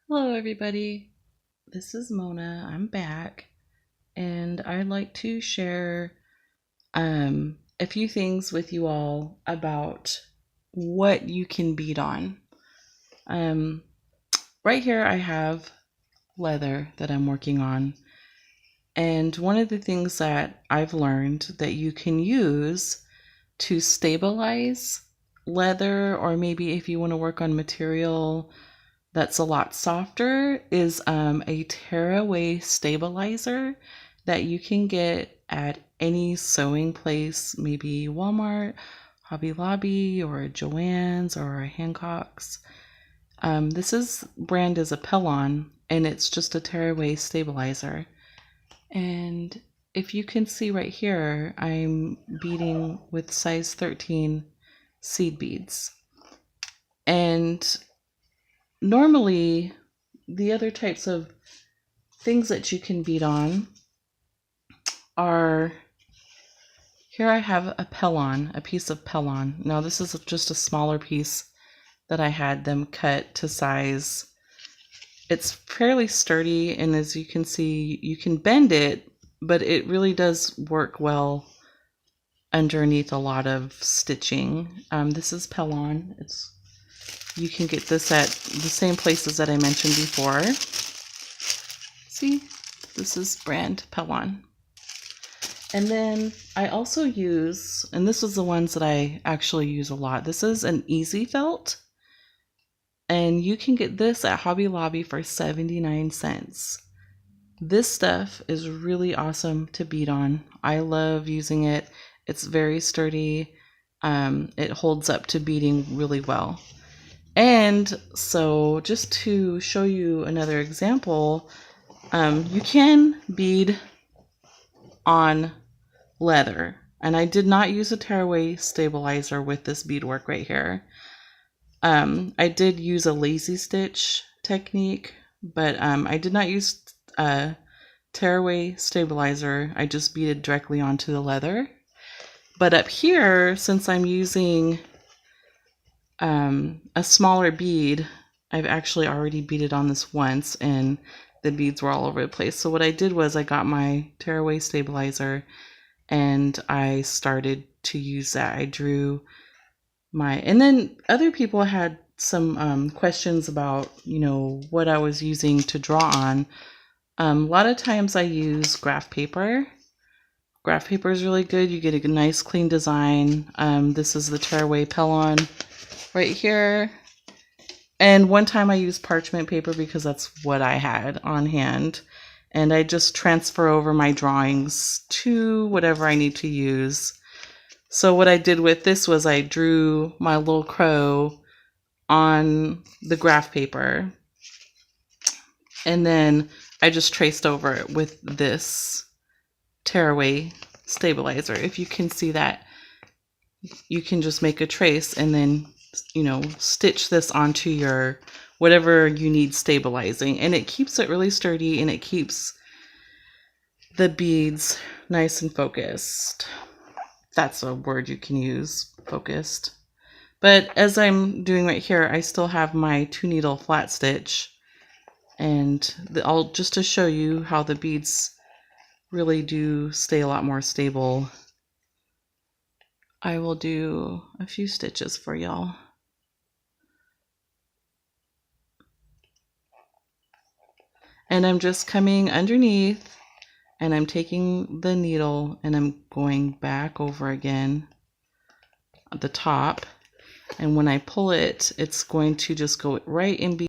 Hello everybody, this is Mona. I'm back and I'd like to share a few things with you all about what you can bead on. Right here I have leather that I'm working on, and one of the things that I've learned that you can use to stabilize leather, or maybe if you want to work on material that's a lot softer, is a Tearaway stabilizer that you can get at any sewing place, maybe Walmart, Hobby Lobby, or Joann's, or Hancock's. This brand is a Pellon, and it's just a Tearaway stabilizer. And if you can see right here, I'm beading with size 13 seed beads. And normally, the other types of things that you can bead on are, here I have a Pellon, a piece of Pellon. Now this is just a smaller piece that I had them cut to size. It's fairly sturdy, and as you can see, you can bend it, but it really does work well underneath a lot of stitching. This is Pellon. You can get this at the same places that I mentioned before. See, this is brand Pellon. And then I also use, and this is the ones that I actually use a lot, this is an Easy Felt. And you can get this at Hobby Lobby for 79 cents. This stuff is really awesome to bead on. I love using it. It's very sturdy. It holds up to beading really well. And so just to show you another example, you can bead on leather. And I did not use a Tearaway stabilizer with this beadwork right here. I did use a lazy stitch technique, but I did not use a Tearaway stabilizer. I just beaded directly onto the leather. But up here, since I'm using a smaller bead, I've actually already beaded on this once and the beads were all over the place. So what I did was I got my Tearaway stabilizer and I started to use that. I drew and then other people had some questions about, what I was using to draw on. A lot of times I use graph paper. Graph paper is really good. You get a nice clean design. This is the Tearaway Pellon right here. And one time I used parchment paper because that's what I had on hand. And I just transfer over my drawings to whatever I need to use. So what I did with this was I drew my little crow on the graph paper. And then I just traced over it with this Tearaway stabilizer. If you can see that, you can just make a trace and then, stitch this onto your whatever you need stabilizing. And it keeps it really sturdy and it keeps the beads nice and focused. That's a word you can use, focused. But as I'm doing right here, I still have my 2-needle flat stitch. And just to show you how the beads really do stay a lot more stable, I will do a few stitches for y'all. And I'm just coming underneath and I'm taking the needle and I'm going back over again at the top. And when I pull it, it's going to just go right in between